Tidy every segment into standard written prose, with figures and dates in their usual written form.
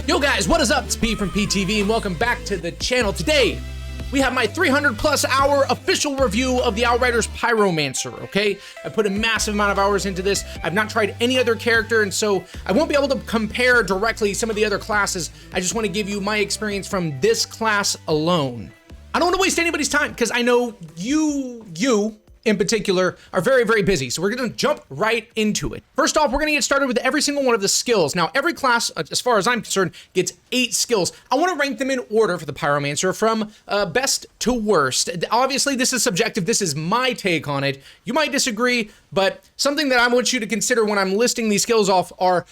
Yo guys, what is up? It's P from PTV and welcome back to the channel. Today, we have my 300 plus hour official review of the Outriders Pyromancer, okay? I put a massive amount of hours into this. I've not tried any other character, and so I won't be able to compare directly some of the other classes. I just want to give you my experience from this class alone. I don't want to waste anybody's time because I know you in particular are very, very busy. So we're gonna jump right into it. First off, we're gonna get started with every single one of the skills. Now, every class, as far as I'm concerned, gets 8 skills. I wanna rank them in order for the Pyromancer from best to worst. Obviously, this is subjective. This is my take on it. You might disagree, but something that I want you to consider when I'm listing these skills off are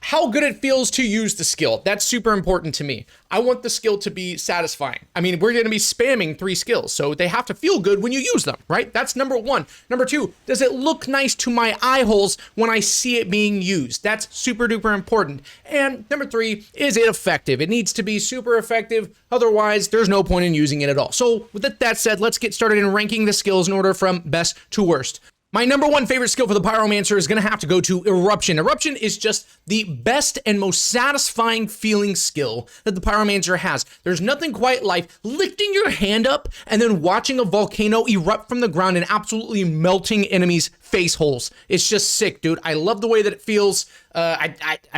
how good it feels to use the skill. That's super important to me. I want the skill to be satisfying. I mean, we're gonna be spamming 3 skills, so they have to feel good when you use them, right? That's number 1. Number 2, does it look nice to my eye holes when I see it being used? That's super duper important. And number 3, is it effective? It needs to be super effective, otherwise there's no point in using it at all. So with that said, let's get started in ranking the skills in order from best to worst. My number 1 favorite skill for the Pyromancer is gonna have to go to Eruption. Eruption is just the best and most satisfying feeling skill that the Pyromancer has. There's nothing quite like lifting your hand up and then watching a volcano erupt from the ground and absolutely melting enemies' face holes. It's just sick, dude. I love the way that it feels. I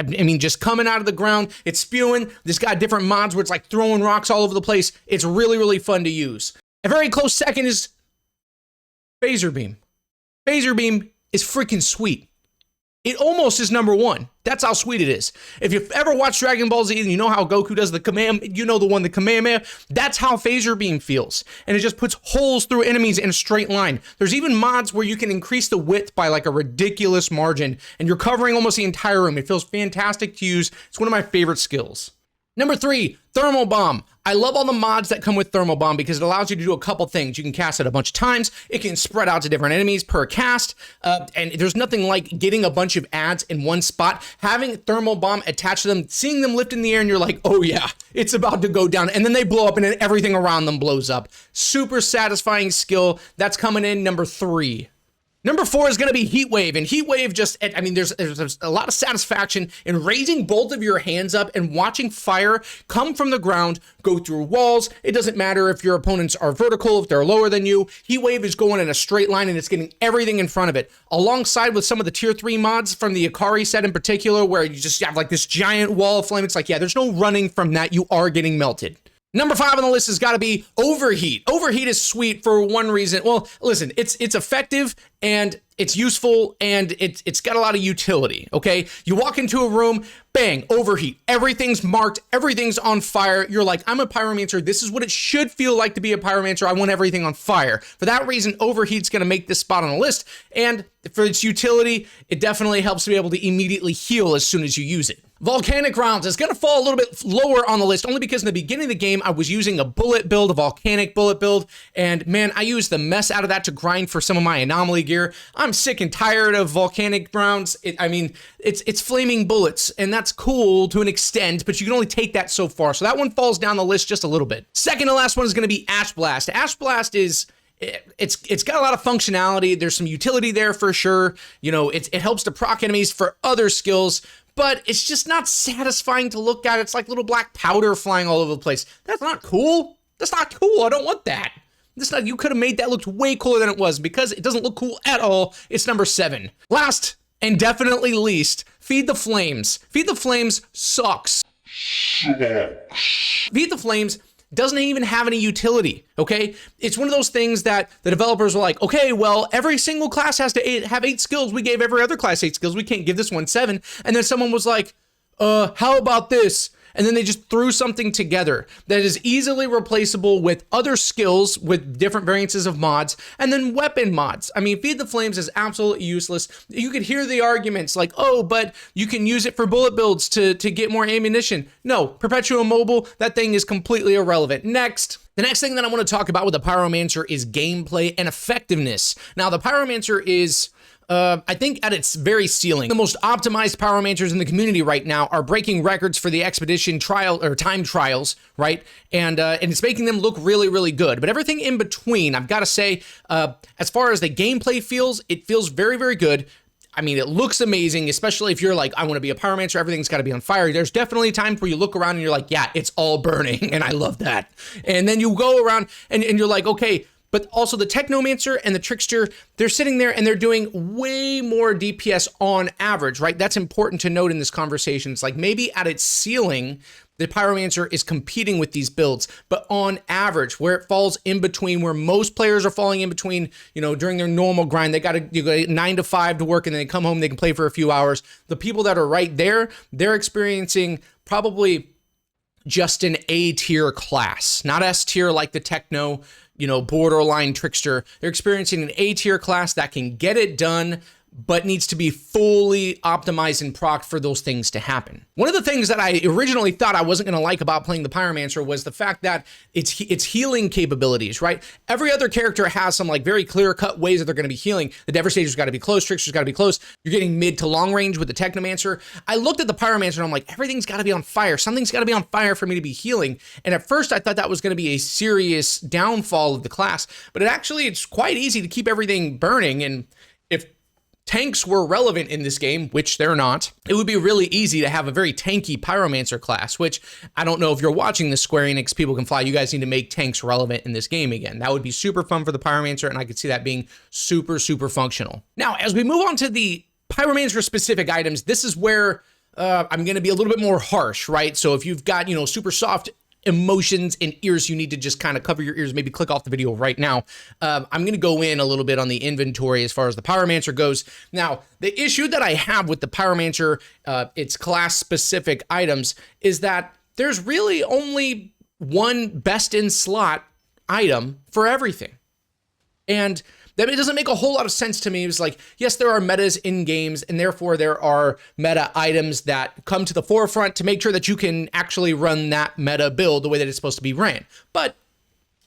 mean, just coming out of the ground, it's spewing. This got different mods where it's like throwing rocks all over the place. It's really, really fun to use. A very close second is Phaser Beam. Phaser Beam is freaking sweet. It almost is number 1. That's how sweet it is. If you've ever watched Dragon Ball Z and you know how Goku does the command, you know the one, the Kamehameha, that's how Phaser Beam feels. And it just puts holes through enemies in a straight line. There's even mods where you can increase the width by like a ridiculous margin and you're covering almost the entire room. It feels fantastic to use. It's one of my favorite skills. Number 3, Thermal Bomb. I love all the mods that come with Thermal Bomb because it allows you to do a couple things. You can cast it a bunch of times. It can spread out to different enemies per cast. And there's nothing like getting a bunch of ads in one spot, having Thermal Bomb attached to them, seeing them lift in the air, and you're like, oh yeah, it's about to go down. And then they blow up and then everything around them blows up. Super satisfying skill. That's coming in number 3. Number 4 is going to be Heat Wave, and Heat Wave just, I mean, there's a lot of satisfaction in raising both of your hands up and watching fire come from the ground, go through walls. It doesn't matter if your opponents are vertical, if they're lower than you. Heat Wave is going in a straight line and it's getting everything in front of it. Alongside with some of the tier 3 mods from the Ikari set in particular, where you just have like this giant wall of flame. It's like, yeah, there's no running from that. You are getting melted. Number 5 on the list has got to be Overheat. Overheat is sweet for one reason. Well, listen, it's effective and it's useful and it's got a lot of utility, okay? You walk into a room, bang, Overheat. Everything's marked, everything's on fire. You're like, I'm a Pyromancer. This is what it should feel like to be a Pyromancer. I want everything on fire. For that reason, Overheat's gonna make this spot on the list. And for its utility, it definitely helps to be able to immediately heal as soon as you use it. Volcanic Rounds is going to fall a little bit lower on the list only because in the beginning of the game, I was using a bullet build, a volcanic bullet build, and man, I used the mess out of that to grind for some of my anomaly gear. I'm sick and tired of volcanic rounds. I mean, it's flaming bullets, and that's cool to an extent, but you can only take that so far. So that one falls down the list just a little bit. Second to last one is going to be Ash Blast. Ash Blast is... It's got a lot of functionality. There's some utility there for sure. You know, it helps to proc enemies for other skills, but it's just not satisfying to look at. It's like little black powder flying all over the place. That's not cool. That's not cool. I don't want that. You could have made that look way cooler than it was. Because it doesn't look cool at all, it's number 7. Last and definitely least, Feed the Flames. Feed the Flames sucks. Feed the Flames doesn't even have any utility, okay? It's one of those things that the developers were like, okay, well, every single class has to have 8 skills. We gave every other class 8 skills. We can't give this one 7. And then someone was like, how about this? And then they just threw something together that is easily replaceable with other skills with different variances of mods, and then weapon mods. I mean, Feed the Flames is absolutely useless. You could hear the arguments like, oh, but you can use it for bullet builds to get more ammunition. No, Perpetual Mobile, that thing is completely irrelevant. Next. The next thing that I want to talk about with the Pyromancer is gameplay and effectiveness. Now, the Pyromancer is... I think at its very ceiling, the most optimized Pyromancers in the community right now are breaking records for the expedition trial or time trials, right? And it's making them look really, really good. But everything in between, I've got to say, as far as the gameplay feels, it feels very, very good. I mean, it looks amazing, especially if you're like, I want to be a pyromancer, everything's got to be on fire. There's definitely times where you look around and you're like, yeah, it's all burning, and I love that. And then you go around and you're like, okay, but also the Technomancer and the Trickster, they're sitting there and they're doing way more DPS on average, right? That's important to note in this conversation. It's like maybe at its ceiling, the Pyromancer is competing with these builds, but on average, where it falls in between, where most players are falling in between, you know, during their normal grind, they got to 9 to 5 to work and then they come home, they can play for a few hours. The people that are right there, they're experiencing probably just an A tier class, not S tier like the Techno, you know, borderline Trickster. They're experiencing an A tier class that can get it done, but needs to be fully optimized and procced for those things to happen. One of the things that I originally thought I wasn't gonna like about playing the Pyromancer was the fact that it's healing capabilities, right? Every other character has some like very clear-cut ways that they're gonna be healing. The Devastator's gotta be close, Trickster's gotta be close. You're getting mid to long range with the Technomancer. I looked at the Pyromancer and I'm like, everything's gotta be on fire. Something's gotta be on fire for me to be healing. And at first I thought that was gonna be a serious downfall of the class, but it's quite easy to keep everything burning. And if tanks were relevant in this game, which they're not, it would be really easy to have a very tanky Pyromancer class, which I don't know if you're watching the Square Enix People Can Fly, you guys need to make tanks relevant in this game again. That would be super fun for the Pyromancer, and I could see that being super, super functional. Now, as we move on to the Pyromancer specific items, this is where I'm gonna be a little bit more harsh, right? So if you've got, you know, super soft emotions and ears, you need to just kind of cover your ears, maybe click off the video right now. I'm going to go in a little bit on the inventory as far as the Pyromancer goes. Now, the issue that I have with the Pyromancer, its class specific items, is that there's really only one best in slot item for everything. And that it doesn't make a whole lot of sense to me. It's like, yes, there are metas in games, and therefore there are meta items that come to the forefront to make sure that you can actually run that meta build the way that it's supposed to be ran. But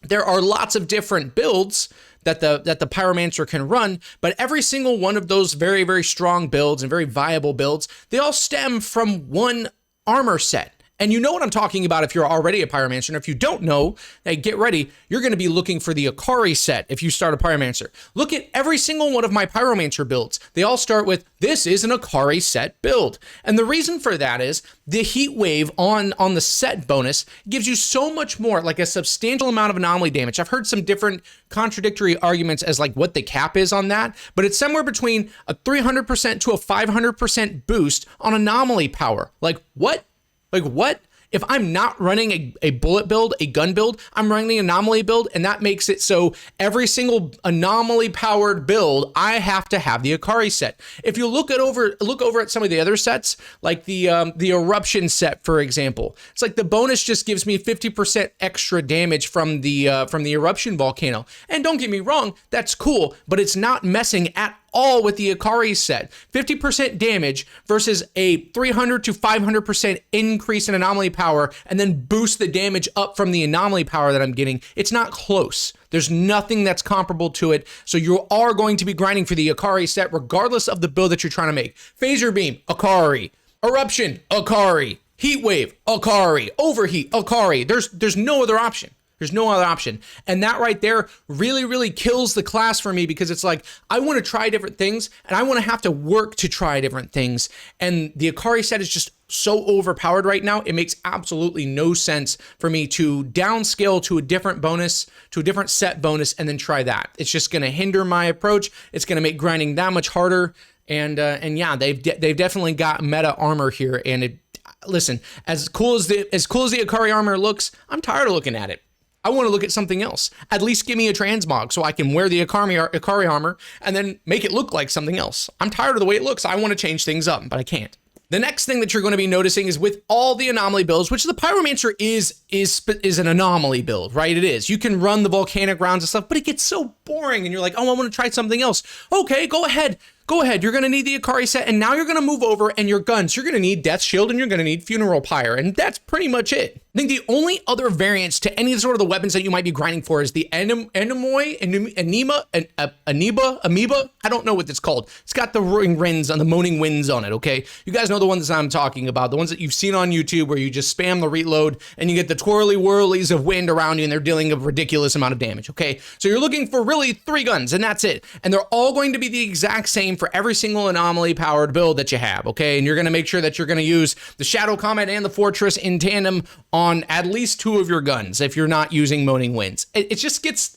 there are lots of different builds that the Pyromancer can run, but every single one of those very, very strong builds and very viable builds, they all stem from one armor set. And you know what I'm talking about if you're already a Pyromancer. And if you don't know, hey, get ready. You're going to be looking for the Akari set if you start a Pyromancer. Look at every single one of my Pyromancer builds. They all start with, this is an Akari set build. And the reason for that is the heat wave on the set bonus gives you so much more, like a substantial amount of anomaly damage. I've heard some different contradictory arguments as like what the cap is on that, but it's somewhere between a 300% to a 500% boost on anomaly power. Like what? Like what? If I'm not running a bullet build, a gun build, I'm running the anomaly build, and that makes it so every single anomaly powered build, I have to have the Akari set. If you look over at some of the other sets, like the eruption set, for example, it's like the bonus just gives me 50% extra damage from the eruption volcano. And don't get me wrong, that's cool, but it's not messing at all with the Akari set. 50% damage versus a 300 to 500% increase in anomaly power, and then boost the damage up from the anomaly power that I'm getting. It's not close. There's nothing that's comparable to it. So you are going to be grinding for the Akari set regardless of the build that you're trying to make. Phaser beam, Akari. Eruption, Akari. Heat wave, Akari. Overheat, Akari. There's no other option. There's no other option. And that right there really, really kills the class for me, because it's like, I want to try different things and I want to have to work to try different things. And the Akari set is just so overpowered right now. It makes absolutely no sense for me to downscale to a different bonus, to a different set bonus, and then try that. It's just going to hinder my approach. It's going to make grinding that much harder. And yeah, they've definitely got meta armor here. And listen, as cool as the Akari armor looks, I'm tired of looking at it. I want to look at something else. At least give me a transmog so I can wear the Akari armor and then make it look like something else. I'm tired of the way it looks. I want to change things up, but I can't. The next thing that you're going to be noticing is with all the anomaly builds, which the Pyromancer is an anomaly build, right? It is. You can run the volcanic rounds and stuff, but it gets so boring and you're like, oh, I want to try something else. Okay, go ahead. Go ahead. You're going to need the Akari set, and now you're going to move over and your guns. You're going to need Death Shield and you're going to need Funeral Pyre, and that's pretty much it. I think the only other variants to any sort of the weapons that you might be grinding for is the Amoeba. I don't know what it's called. It's got the roaring winds on the moaning winds on it, okay? You guys know the ones that I'm talking about, the ones that you've seen on YouTube where you just spam the reload and you get the twirly whirlies of wind around you and they're dealing a ridiculous amount of damage, okay? So you're looking for really 3 guns and that's it. And they're all going to be the exact same for every single anomaly powered build that you have, okay? And you're gonna make sure that you're gonna use the Shadow Comet and the Fortress in tandem on at least 2 of your guns if you're not using Moaning Winds. It just gets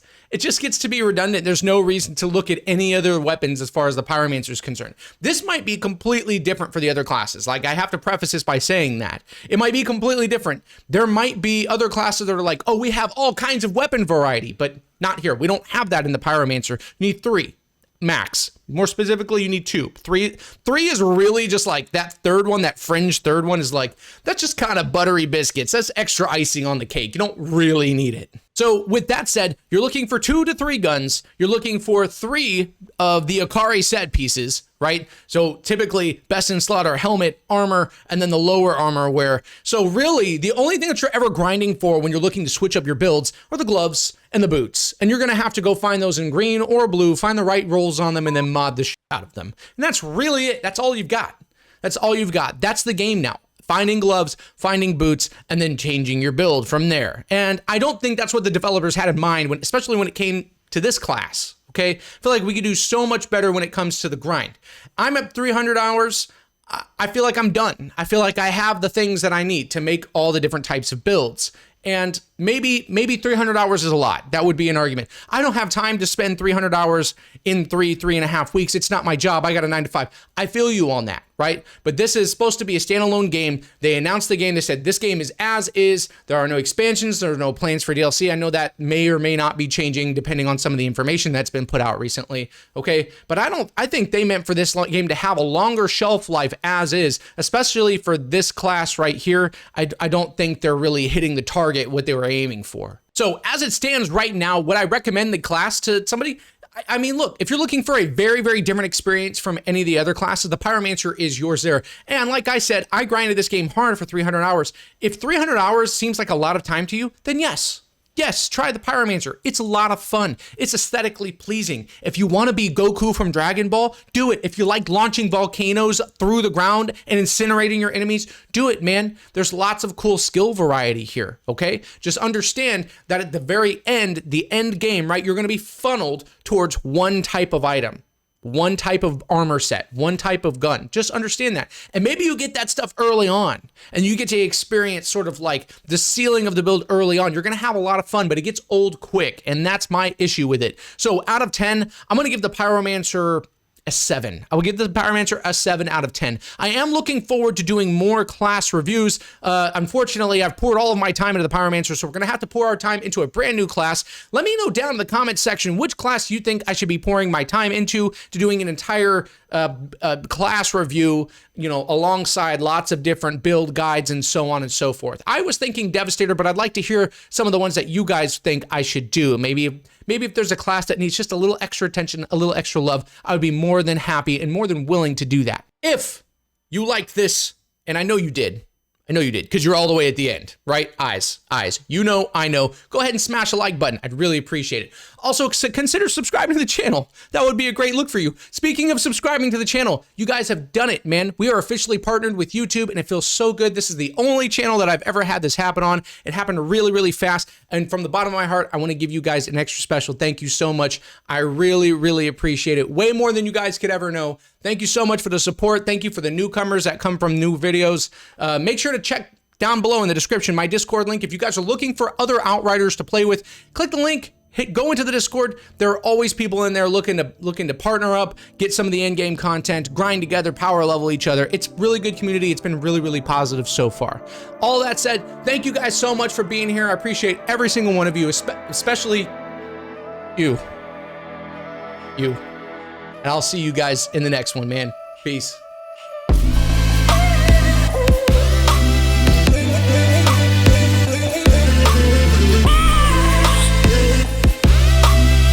to be redundant. There's no reason to look at any other weapons as far as the Pyromancer is concerned. This might be completely different for the other classes. Like, I have to preface this by saying that. It might be completely different. There might be other classes that are like, oh, we have all kinds of weapon variety, but not here. We don't have that in the Pyromancer. You need 3. Max. More specifically, you need 2. 3 is really just like that 3rd one, that fringe 3rd one is like, that's just kind of buttery biscuits. That's extra icing on the cake. You don't really need it. So with that said, you're looking for 2 to 3 guns. You're looking for 3 of the Akari set pieces, right? So typically best in slot are helmet, armor, and then the lower armor wear. So really the only thing that you're ever grinding for when you're looking to switch up your builds are the gloves and the boots. And you're gonna have to go find those in green or blue, find the right rolls on them, and then mod the shit out of them. And that's really it. That's all you've got. That's all you've got. That's the game now. Finding gloves, finding boots, and then changing your build from there. And I don't think that's what the developers had in mind, especially when it came to this class, okay? I feel like we could do so much better when it comes to the grind. I'm at 300 hours. I feel like I'm done. I feel like I have the things that I need to make all the different types of builds. And maybe 300 hours is a lot. That would be an argument. I don't have time to spend 300 hours in 3.5 weeks. It's not my job. I got a 9 to 5. I feel you on that, right? But this is supposed to be a standalone game. They announced the game. They said this game is as is. There are no expansions. There are no plans for DLC. I know that may or may not be changing depending on some of the information that's been put out recently, okay? But I think they meant for this game to have a longer shelf life as is, especially for this class right here. I don't think they're really hitting the target what they were aiming for. So as it stands right now, would I recommend the class to somebody? I mean, look, if you're looking for a very, very different experience from any of the other classes, the Pyromancer is yours there. And like I said, I grinded this game hard for 300 hours. If 300 hours seems like a lot of time to you, then yes. Yes, try the Pyromancer. It's a lot of fun. It's aesthetically pleasing. If you want to be Goku from Dragon Ball, do it. If you like launching volcanoes through the ground and incinerating your enemies, do it, man. There's lots of cool skill variety here, okay? Just understand that at the very end, the end game, right, you're going to be funneled towards one type of item. One type of armor set, one type of gun. Just understand that. And maybe you get that stuff early on and you get to experience sort of like the ceiling of the build early on. You're going to have a lot of fun, but it gets old quick. And that's my issue with it. So out of 10, I'm going to give the Pyromancer a 7. I will give the Pyromancer a 7 out of 10. I am looking forward to doing more class reviews. Unfortunately, I've poured all of my time into the Pyromancer, so we're going to have to pour our time into a brand new class. Let me know down in the comment section which class you think I should be pouring my time into, to doing an entire class review, you know, alongside lots of different build guides and so on and so forth. I was thinking Devastator, but I'd like to hear some of the ones that you guys think I should do. Maybe if there's a class that needs just a little extra attention, a little extra love, I would be more than happy and more than willing to do that. If you liked this, and I know you did, because you're all the way at the end, right? Eyes. You know, I know. Go ahead and smash the like button. I'd really appreciate it. Also, consider subscribing to the channel. That would be a great look for you. Speaking of subscribing to the channel, you guys have done it, man. We are officially partnered with YouTube, and it feels so good. This is the only channel that I've ever had this happen on. It happened really, really fast, and from the bottom of my heart, I want to give you guys an extra special thank you so much. I really, really appreciate it. Way more than you guys could ever know. Thank you so much for the support. Thank you for the newcomers that come from new videos. Make sure to check down below in the description my Discord link. If you guys are looking for other Outriders to play with, click the link. Go into the Discord. There are always people in there looking to partner up, get some of the end game content, grind together, power level each other. It's really good community. It's been really, really positive so far. All that said, thank you guys so much for being here. I appreciate every single one of you, especially you. And I'll see you guys in the next one, man. Peace.